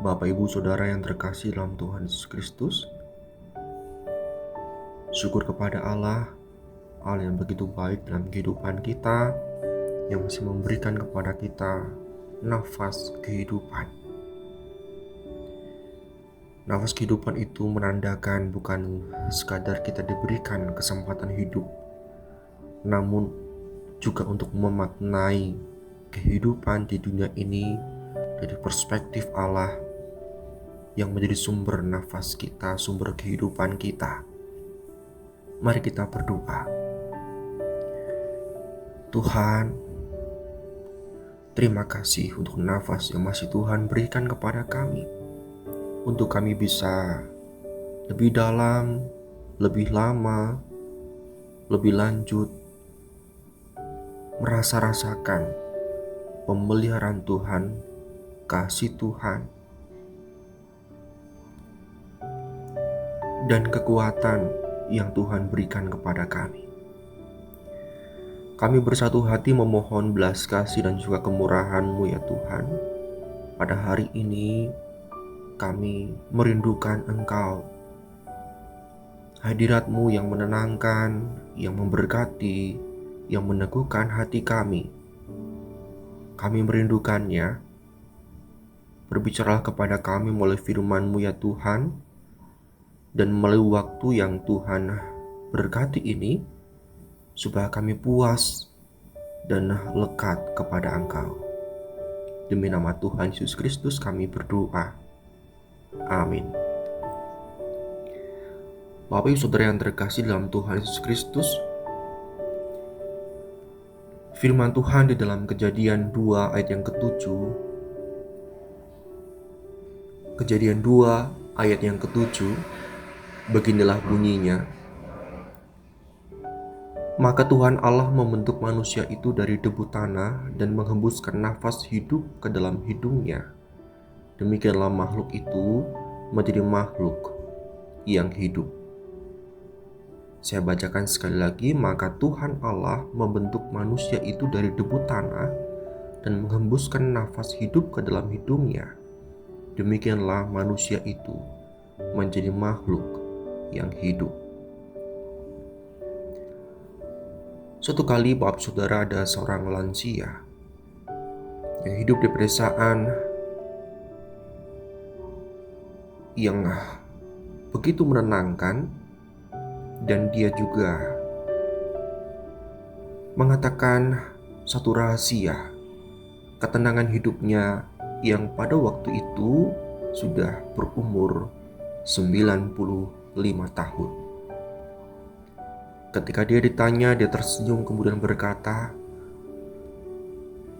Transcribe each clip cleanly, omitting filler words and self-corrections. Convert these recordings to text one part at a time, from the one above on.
Bapak, Ibu, Saudara yang terkasih dalam Tuhan Yesus Kristus, syukur kepada Allah yang begitu baik dalam kehidupan kita, yang masih memberikan kepada kita nafas kehidupan. Nafas kehidupan itu menandakan bukan sekadar kita diberikan kesempatan hidup, namun juga untuk memaknai kehidupan di dunia ini dari perspektif Allah yang menjadi sumber nafas kita, sumber kehidupan kita. Mari kita berdoa. Tuhan, terima kasih untuk nafas yang masih Tuhan berikan kepada kami, untuk kami bisa lebih dalam, lebih lama, lebih lanjut merasa-rasakan pemeliharaan Tuhan, kasih Tuhan, dan kekuatan yang Tuhan berikan kepada kami. Kami bersatu hati memohon belas kasih dan juga kemurahan-Mu ya Tuhan. Pada hari ini kami merindukan Engkau, hadirat-Mu yang menenangkan, yang memberkati, yang meneguhkan hati kami. Kami merindukannya. Berbicaralah kepada kami melalui firman-Mu ya Tuhan, dan melalui waktu yang Tuhan berkati ini, supaya kami puas dan lekat kepada Engkau. Demi nama Tuhan Yesus Kristus kami berdoa. Amin. Bapak Ibu Saudara yang terkasih dalam Tuhan Yesus Kristus, firman Tuhan di dalam Kejadian 2 ayat yang ke-7, Kejadian 2 ayat yang ke-7, beginilah bunyinya. Maka Tuhan Allah membentuk manusia itu dari debu tanah dan menghembuskan nafas hidup ke dalam hidungnya. Demikianlah makhluk itu menjadi makhluk yang hidup. Saya bacakan sekali lagi. Maka Tuhan Allah membentuk manusia itu dari debu tanah dan menghembuskan nafas hidup ke dalam hidungnya. Demikianlah manusia itu menjadi makhluk yang hidup. Suatu kali Bapak Saudara, ada seorang lansia yang hidup di pedesaan yang begitu menenangkan, dan dia juga mengatakan satu rahasia ketenangan hidupnya yang pada waktu itu sudah berumur 95 tahun. Ketika dia ditanya, dia tersenyum kemudian berkata,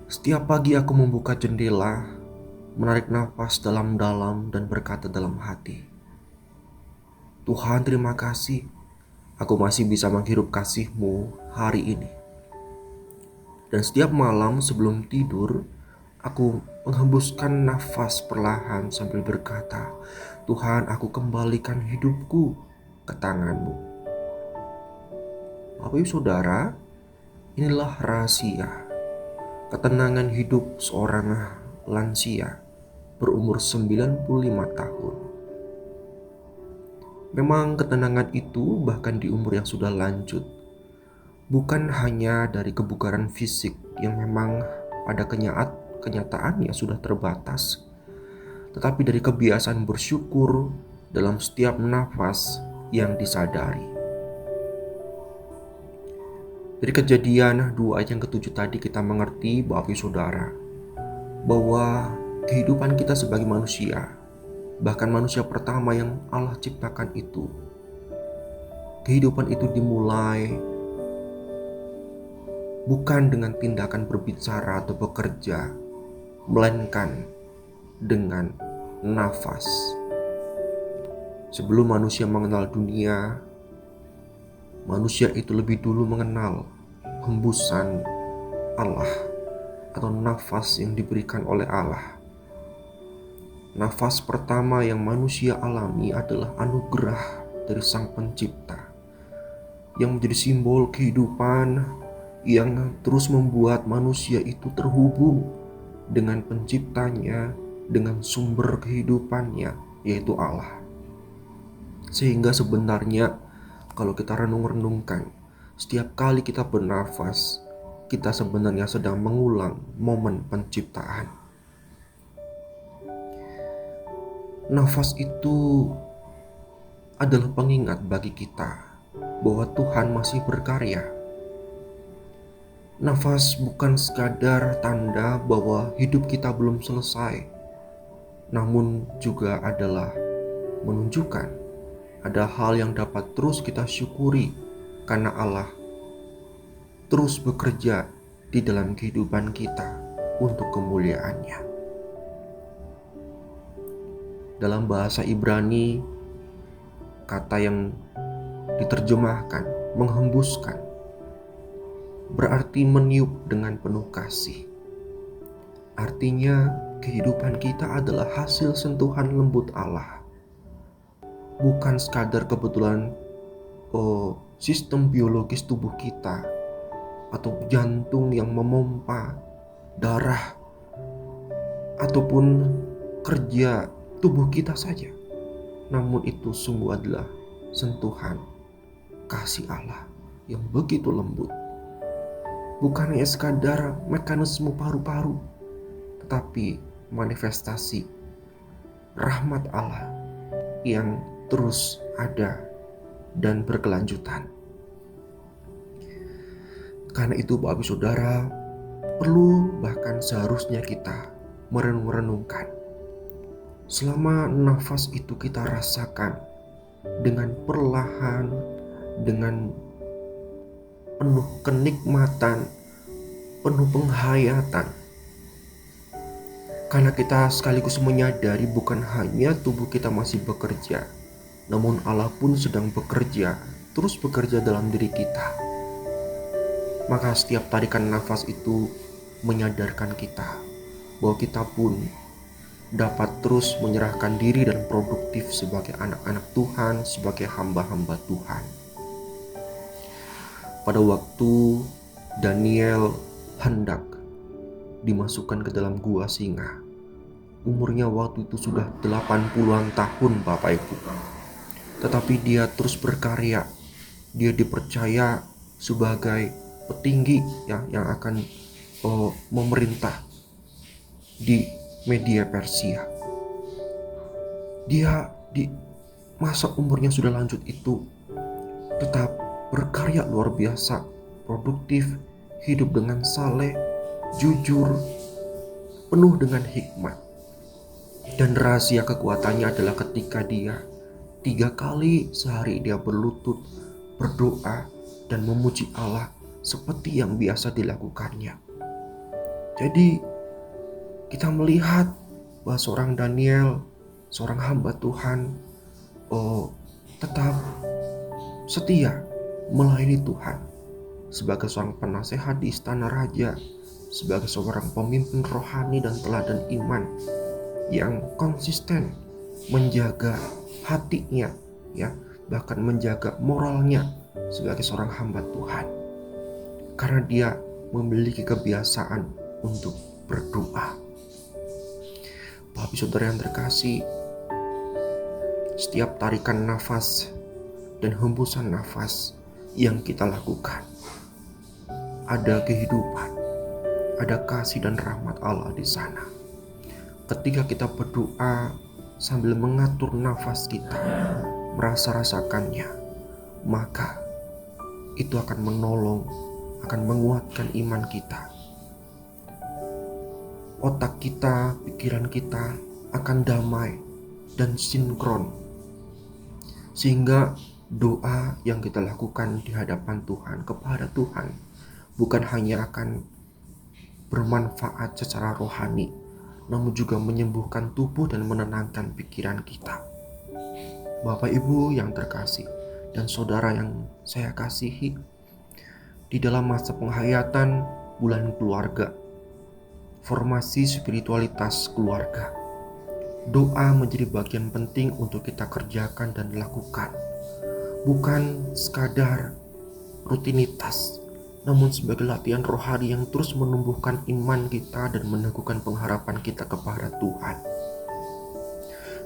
"Setiap pagi aku membuka jendela, menarik nafas dalam-dalam dan berkata dalam hati, Tuhan, terima kasih, aku masih bisa menghirup kasih-Mu hari ini. Dan setiap malam sebelum tidur, aku menghembuskan nafas perlahan sambil berkata, Tuhan, aku kembalikan hidupku ke tangan-Mu." Bapak Ibu Saudara, inilah rahasia ketenangan hidup seorang lansia berumur 95 tahun. Memang ketenangan itu bahkan di umur yang sudah lanjut, bukan hanya dari kebugaran fisik yang memang pada kenyataannya sudah terbatas, tetapi dari kebiasaan bersyukur dalam setiap nafas yang disadari. Dari Kejadian 2 ayat yang ke-7 tadi kita mengerti, Bapak Ibu Saudara, bahwa kehidupan kita sebagai manusia, bahkan manusia pertama yang Allah ciptakan itu, kehidupan itu dimulai bukan dengan tindakan berbicara atau bekerja, melainkan dengan nafas. Sebelum manusia mengenal dunia, manusia itu lebih dulu mengenal hembusan Allah atau nafas yang diberikan oleh Allah. Nafas pertama yang manusia alami adalah anugerah dari Sang Pencipta, yang menjadi simbol kehidupan yang terus membuat manusia itu terhubung dengan Penciptanya dengan sumber kehidupannya, yaitu Allah. Sehingga sebenarnya kalau kita renung-renungkan, setiap kali kita bernafas, kita sebenarnya sedang mengulang momen penciptaan. Nafas itu adalah pengingat bagi kita bahwa Tuhan masih berkarya. Nafas bukan sekadar tanda bahwa hidup kita belum selesai, namun juga adalah menunjukkan ada hal yang dapat terus kita syukuri karena Allah terus bekerja di dalam kehidupan kita untuk kemuliaan-Nya. Dalam bahasa Ibrani, kata yang diterjemahkan menghembuskan berarti meniup dengan penuh kasih. Artinya kehidupan kita adalah hasil sentuhan lembut Allah. Bukan sekadar kebetulan sistem biologis tubuh kita atau jantung yang memompa darah ataupun kerja tubuh kita saja. Namun itu sungguh adalah sentuhan kasih Allah yang begitu lembut. Bukan hanya sekadar mekanisme paru-paru, tetapi manifestasi rahmat Allah yang terus ada dan berkelanjutan. Karena itu Bapak Ibu Saudara, perlu bahkan seharusnya kita merenung-renungkan. Selama nafas itu kita rasakan dengan perlahan, dengan penuh kenikmatan, penuh penghayatan. Karena kita sekaligus menyadari bukan hanya tubuh kita masih bekerja, namun Allah pun sedang bekerja, terus bekerja dalam diri kita. Maka setiap tarikan nafas itu menyadarkan kita bahwa kita pun dapat terus menyerahkan diri dan produktif sebagai anak-anak Tuhan, sebagai hamba-hamba Tuhan. Pada waktu Daniel hendak dimasukkan ke dalam gua singa, umurnya waktu itu sudah 80-an tahun Bapak Ibu. Tetapi dia terus berkarya. Dia dipercaya sebagai petinggi yang akan memerintah di Media Persia. Dia di masa umurnya sudah lanjut itu tetap berkarya luar biasa, produktif, hidup dengan saleh, jujur, penuh dengan hikmat. Dan rahasia kekuatannya adalah ketika dia 3 kali sehari dia berlutut, berdoa, dan memuji Allah seperti yang biasa dilakukannya. Jadi kita melihat bahwa seorang Daniel, seorang hamba Tuhan, tetap setia melayani Tuhan sebagai seorang penasehat di istana raja, sebagai seorang pemimpin rohani dan teladan iman yang konsisten menjaga hatinya, bahkan menjaga moralnya sebagai seorang hamba Tuhan, karena dia memiliki kebiasaan untuk berdoa. Bapak Saudara yang terkasih, setiap tarikan nafas dan hembusan nafas yang kita lakukan, ada kehidupan, ada kasih dan rahmat Allah di sana. Ketika kita berdoa sambil mengatur nafas kita, merasa-rasakannya, maka itu akan menolong, akan menguatkan iman kita. Otak kita, pikiran kita akan damai dan sinkron, sehingga doa yang kita lakukan di hadapan Tuhan, kepada Tuhan, bukan hanya akan bermanfaat secara rohani, namun juga menyembuhkan tubuh dan menenangkan pikiran kita. Bapak Ibu yang terkasih dan saudara yang saya kasihi, di dalam masa penghayatan bulan keluarga, formasi spiritualitas keluarga, doa menjadi bagian penting untuk kita kerjakan dan lakukan. Bukan sekadar rutinitas, namun sebagai latihan rohani yang terus menumbuhkan iman kita dan meneguhkan pengharapan kita kepada Tuhan.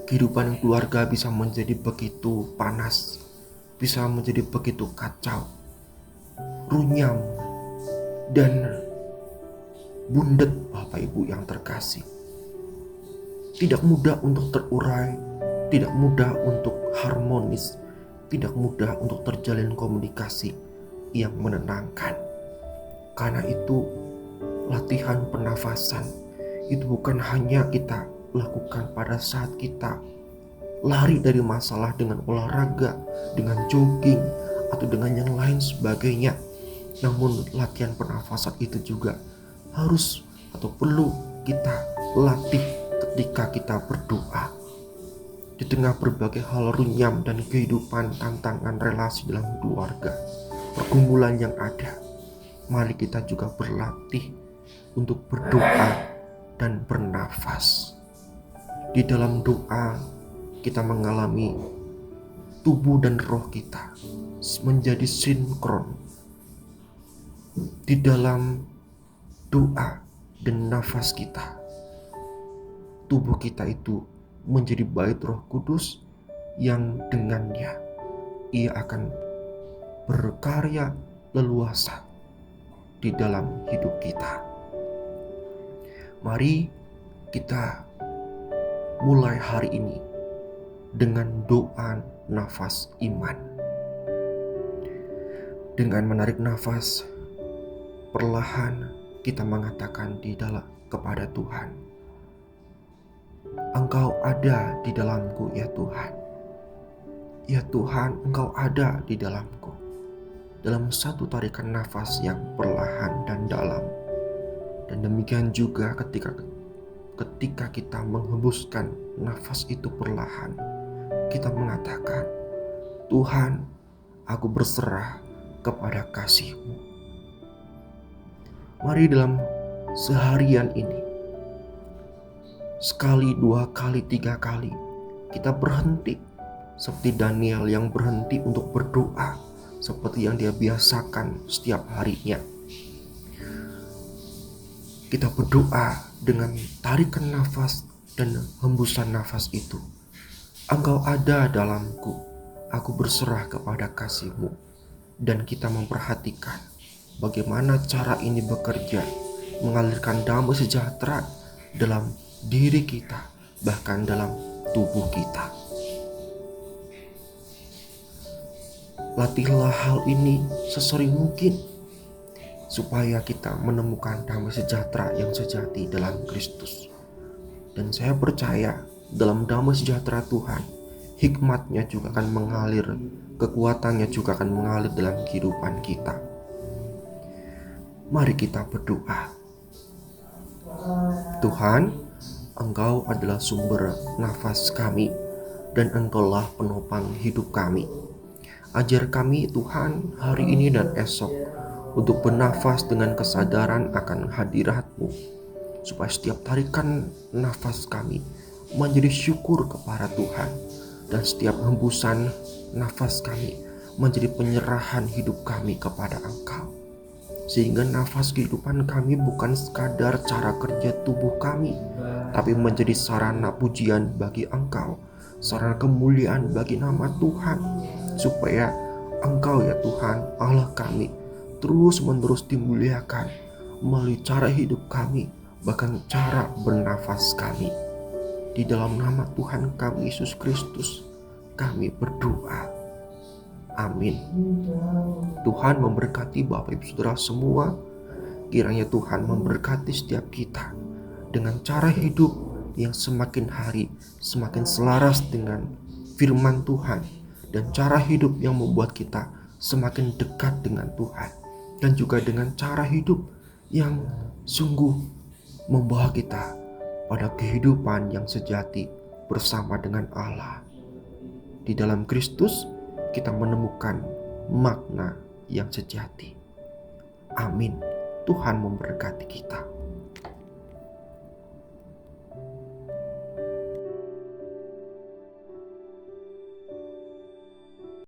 Kehidupan keluarga bisa menjadi begitu panas, bisa menjadi begitu kacau, runyam, dan bundet. Bapak Ibu yang terkasih, tidak mudah untuk terurai, tidak mudah untuk harmonis, tidak mudah untuk terjalin komunikasi yang menenangkan. Karena itu, latihan pernafasan itu bukan hanya kita lakukan pada saat kita lari dari masalah dengan olahraga, dengan jogging, atau dengan yang lain sebagainya. Namun latihan pernafasan itu juga harus atau perlu kita latih ketika kita berdoa. Di tengah berbagai hal runyam dan kehidupan, tantangan relasi dalam keluarga, pergumulan yang ada, mari kita juga berlatih untuk berdoa dan bernafas. Di dalam doa kita mengalami tubuh dan roh kita menjadi sinkron. Di dalam doa dan nafas kita, tubuh kita itu menjadi bait Roh Kudus yang dengannya ia akan berkarya leluasa di dalam hidup kita. Mari kita mulai hari ini dengan doa nafas iman. Dengan menarik nafas, perlahan kita mengatakan di dalam kepada Tuhan, Engkau ada di dalamku ya Tuhan. Ya Tuhan, Engkau ada di dalamku. Dalam satu tarikan nafas yang perlahan dan dalam. Dan demikian juga ketika kita menghembuskan nafas itu perlahan, kita mengatakan, Tuhan, aku berserah kepada kasih-Mu. Mari dalam seharian ini, sekali, dua kali, tiga kali, kita berhenti seperti Daniel yang berhenti untuk berdoa seperti yang dia biasakan setiap harinya. Kita berdoa dengan tarikan nafas dan hembusan nafas itu. Engkau ada dalamku, aku berserah kepada kasih-Mu. Dan kita memperhatikan bagaimana cara ini bekerja, mengalirkan damai sejahtera dalam diri kita, bahkan dalam tubuh kita. Latihlah hal ini sesering mungkin supaya kita menemukan damai sejahtera yang sejati dalam Kristus. Dan saya percaya dalam damai sejahtera Tuhan, hikmatnya juga akan mengalir, kekuatannya juga akan mengalir dalam kehidupan kita. Mari kita berdoa. Tuhan, Engkau adalah sumber nafas kami dan Engkaulah penopang hidup kami. Ajar kami Tuhan hari ini dan esok untuk bernafas dengan kesadaran akan hadirat-Mu, supaya setiap tarikan nafas kami menjadi syukur kepada Tuhan, dan setiap hembusan nafas kami menjadi penyerahan hidup kami kepada Engkau. Sehingga nafas kehidupan kami bukan sekadar cara kerja tubuh kami, tapi menjadi sarana pujian bagi Engkau, sarana kemuliaan bagi nama Tuhan, supaya Engkau ya Tuhan Allah kami terus menerus dimuliakan melalui cara hidup kami, bahkan cara bernafas kami. Di dalam nama Tuhan kami Yesus Kristus kami berdoa. Amin. Tuhan memberkati Bapak Ibu Saudara semua. Kiranya Tuhan memberkati setiap kita dengan cara hidup yang semakin hari semakin selaras dengan firman Tuhan, dan cara hidup yang membuat kita semakin dekat dengan Tuhan, dan juga dengan cara hidup yang sungguh membawa kita pada kehidupan yang sejati bersama dengan Allah. Di dalam Kristus kita menemukan makna yang sejati. Amin. Tuhan memberkati kita.